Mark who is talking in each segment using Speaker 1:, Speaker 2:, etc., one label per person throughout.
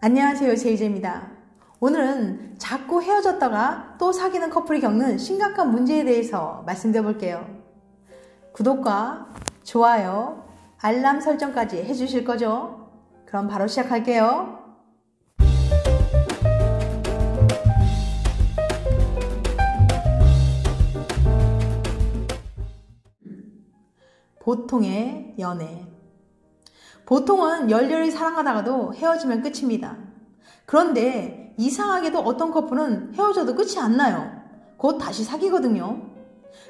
Speaker 1: 안녕하세요, 제이제입니다. 오늘은 자꾸 헤어졌다가 또 사귀는 커플이 겪는 심각한 문제에 대해서 말씀드려 볼게요. 구독과 좋아요, 알람 설정까지 해주실 거죠? 그럼 바로 시작할게요. 보통의 연애. 보통은 열렬히 사랑하다가도 헤어지면 끝입니다. 그런데 이상하게도 어떤 커플은 헤어져도 끝이 안 나요. 곧 다시 사귀거든요.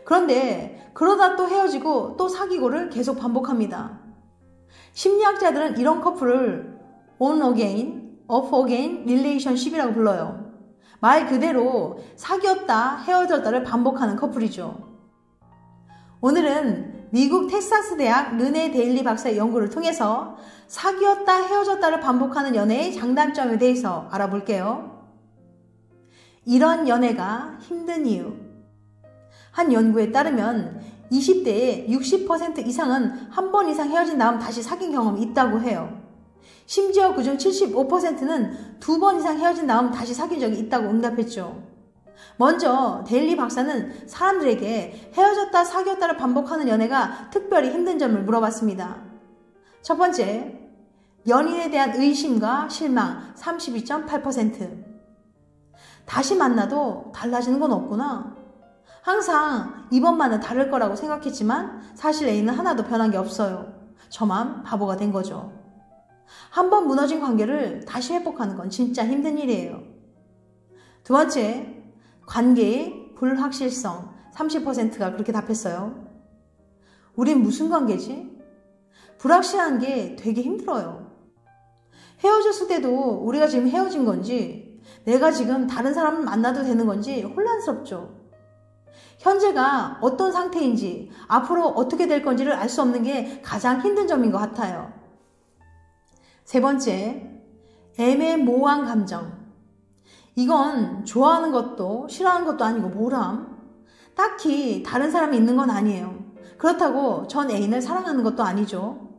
Speaker 1: 그런데 그러다 또 헤어지고 또 사귀고를 계속 반복합니다. 심리학자들은 이런 커플을 on again, off again relationship이라고 불러요. 말 그대로 사귀었다 헤어졌다를 반복하는 커플이죠. 오늘은 미국 텍사스 대학 르네 데일리 박사의 연구를 통해서 사귀었다 헤어졌다를 반복하는 연애의 장단점에 대해서 알아볼게요. 이런 연애가 힘든 이유. 한 연구에 따르면 20대의 60% 이상은 한 번 이상 헤어진 다음 다시 사귄 경험이 있다고 해요. 심지어 그중 75%는 2번 이상 헤어진 다음 다시 사귄 적이 있다고 응답했죠. 먼저 데일리 박사는 사람들에게 헤어졌다 사귀었다를 반복하는 연애가 특별히 힘든 점을 물어봤습니다. 첫 번째, 연인에 대한 의심과 실망 32.8%. 다시 만나도 달라지는 건 없구나. 항상 이번만은 다를 거라고 생각했지만 사실 A는 하나도 변한 게 없어요. 저만 바보가 된 거죠. 한 번 무너진 관계를 다시 회복하는 건 진짜 힘든 일이에요. 두 번째, 관계의 불확실성 30%가 그렇게 답했어요. 우린 무슨 관계지? 불확실한 게 되게 힘들어요. 헤어졌을 때도 우리가 지금 헤어진 건지 내가 지금 다른 사람을 만나도 되는 건지 혼란스럽죠. 현재가 어떤 상태인지 앞으로 어떻게 될 건지를 알 수 없는 게 가장 힘든 점인 것 같아요. 세 번째, 애매모호한 감정. 이건 좋아하는 것도 싫어하는 것도 아니고 뭐람? 딱히 다른 사람이 있는 건 아니에요. 그렇다고 전 애인을 사랑하는 것도 아니죠.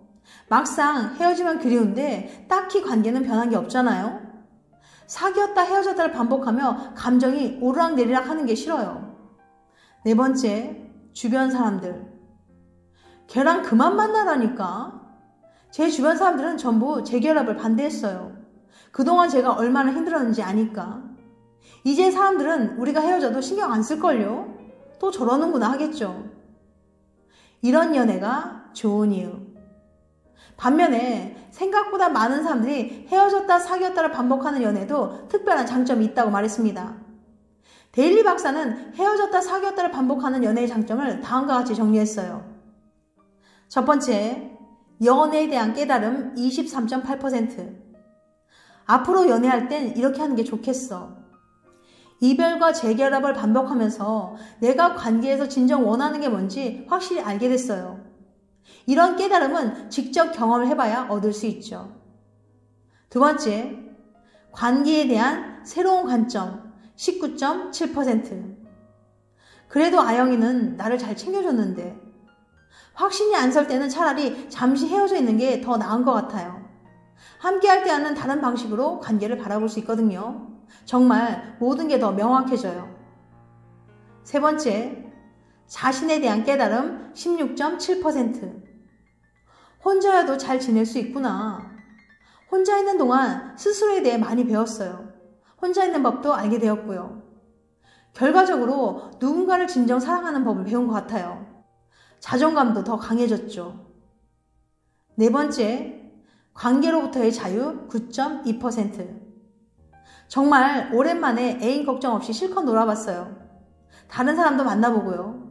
Speaker 1: 막상 헤어지면 그리운데 딱히 관계는 변한 게 없잖아요. 사귀었다 헤어졌다를 반복하며 감정이 오르락내리락 하는 게 싫어요. 네 번째, 주변 사람들. 걔랑 그만 만나라니까. 제 주변 사람들은 전부 재결합을 반대했어요. 그동안 제가 얼마나 힘들었는지 아니까. 이제 사람들은 우리가 헤어져도 신경 안 쓸걸요? 또 저러는구나 하겠죠. 이런 연애가 좋은 이유. 반면에 생각보다 많은 사람들이 헤어졌다 사귀었다를 반복하는 연애도 특별한 장점이 있다고 말했습니다. 데일리 박사는 헤어졌다 사귀었다를 반복하는 연애의 장점을 다음과 같이 정리했어요. 첫 번째, 연애에 대한 깨달음 23.8%. 앞으로 연애할 땐 이렇게 하는 게 좋겠어. 이별과 재결합을 반복하면서 내가 관계에서 진정 원하는 게 뭔지 확실히 알게 됐어요. 이런 깨달음은 직접 경험을 해봐야 얻을 수 있죠. 두 번째, 관계에 대한 새로운 관점 19.7%. 그래도 아영이는 나를 잘 챙겨줬는데 확신이 안 설 때는 차라리 잠시 헤어져 있는 게 더 나은 것 같아요. 함께할 때와는 다른 방식으로 관계를 바라볼 수 있거든요. 정말 모든 게 더 명확해져요. 세 번째, 자신에 대한 깨달음 16.7%. 혼자여도 잘 지낼 수 있구나. 혼자 있는 동안 스스로에 대해 많이 배웠어요. 혼자 있는 법도 알게 되었고요. 결과적으로 누군가를 진정 사랑하는 법을 배운 것 같아요. 자존감도 더 강해졌죠. 네 번째, 관계로부터의 자유 9.2%. 정말 오랜만에 애인 걱정 없이 실컷 놀아봤어요. 다른 사람도 만나보고요.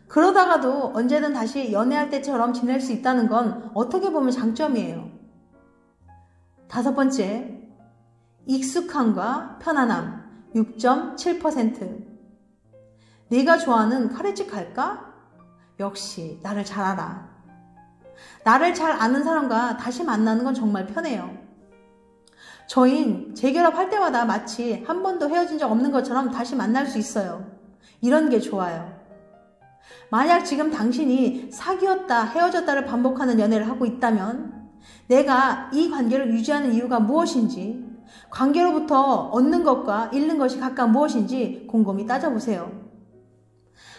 Speaker 1: 그러다가도 언제든 다시 연애할 때처럼 지낼 수 있다는 건 어떻게 보면 장점이에요. 다섯 번째, 익숙함과 편안함 6.7%. 내가 좋아하는 카레집 갈까? 역시 나를 잘 알아. 나를 잘 아는 사람과 다시 만나는 건 정말 편해요. 저흰 재결합할 때마다 마치 한 번도 헤어진 적 없는 것처럼 다시 만날 수 있어요. 이런 게 좋아요. 만약 지금 당신이 사귀었다 헤어졌다를 반복하는 연애를 하고 있다면 내가 이 관계를 유지하는 이유가 무엇인지 관계로부터 얻는 것과 잃는 것이 각각 무엇인지 곰곰이 따져보세요.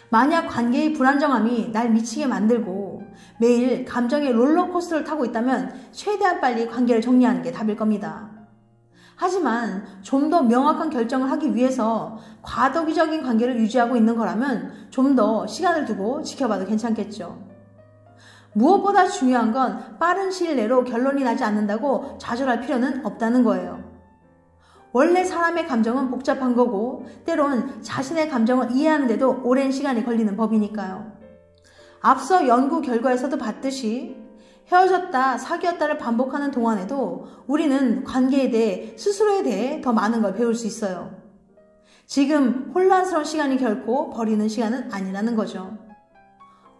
Speaker 1: 만약 관계의 불안정함이 날 미치게 만들고 매일 감정의 롤러코스터를 타고 있다면 최대한 빨리 관계를 정리하는 게 답일 겁니다. 하지만 좀 더 명확한 결정을 하기 위해서 과도기적인 관계를 유지하고 있는 거라면 좀 더 시간을 두고 지켜봐도 괜찮겠죠. 무엇보다 중요한 건 빠른 시일 내로 결론이 나지 않는다고 좌절할 필요는 없다는 거예요. 원래 사람의 감정은 복잡한 거고 때론 자신의 감정을 이해하는 데도 오랜 시간이 걸리는 법이니까요. 앞서 연구 결과에서도 봤듯이 헤어졌다, 사귀었다를 반복하는 동안에도 우리는 관계에 대해, 스스로에 대해 더 많은 걸 배울 수 있어요. 지금 혼란스러운 시간이 결코 버리는 시간은 아니라는 거죠.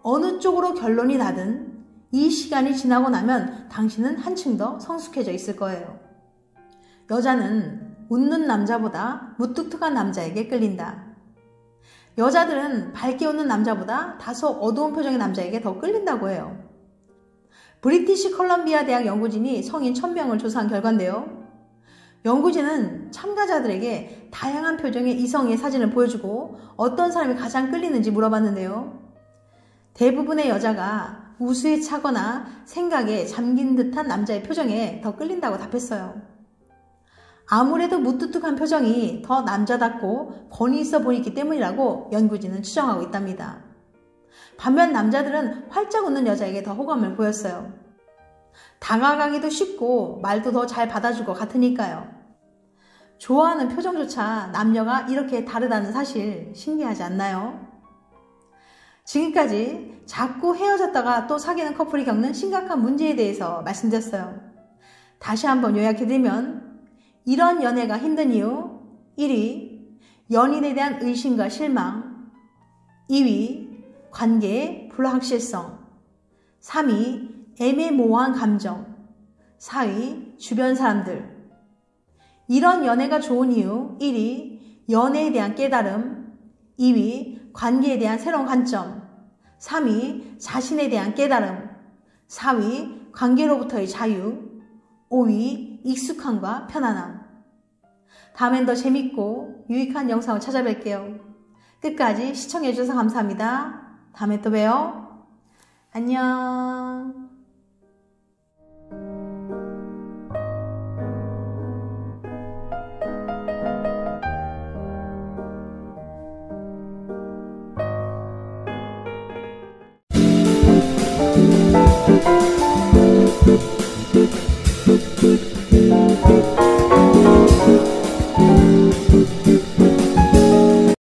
Speaker 1: 어느 쪽으로 결론이 나든 이 시간이 지나고 나면 당신은 한층 더 성숙해져 있을 거예요. 여자는 웃는 남자보다 무뚝뚝한 남자에게 끌린다. 여자들은 밝게 웃는 남자보다 다소 어두운 표정의 남자에게 더 끌린다고 해요. 브리티시 컬럼비아 대학 연구진이 성인 1000명을 조사한 결과인데요. 연구진은 참가자들에게 다양한 표정의 이성의 사진을 보여주고 어떤 사람이 가장 끌리는지 물어봤는데요. 대부분의 여자가 우수에 차거나 생각에 잠긴 듯한 남자의 표정에 더 끌린다고 답했어요. 아무래도 무뚝뚝한 표정이 더 남자답고 권위 있어 보이기 때문이라고 연구진은 추정하고 있답니다. 반면 남자들은 활짝 웃는 여자에게 더 호감을 보였어요. 다가가기도 쉽고 말도 더 잘 받아줄 것 같으니까요. 좋아하는 표정조차 남녀가 이렇게 다르다는 사실 신기하지 않나요? 지금까지 자꾸 헤어졌다가 또 사귀는 커플이 겪는 심각한 문제에 대해서 말씀드렸어요. 다시 한번 요약해드리면 이런 연애가 힘든 이유 1위 연인에 대한 의심과 실망 2위 관계의 불확실성 3위 애매모호한 감정 4위 주변 사람들 이런 연애가 좋은 이유 1위 연애에 대한 깨달음 2위 관계에 대한 새로운 관점 3위 자신에 대한 깨달음 4위 관계로부터의 자유 5위 익숙함과 편안함 다음엔 더 재밌고 유익한 영상을 찾아뵐게요. 끝까지 시청해주셔서 감사합니다. 다음에 또 봬요. 안녕.
Speaker 2: Thank you.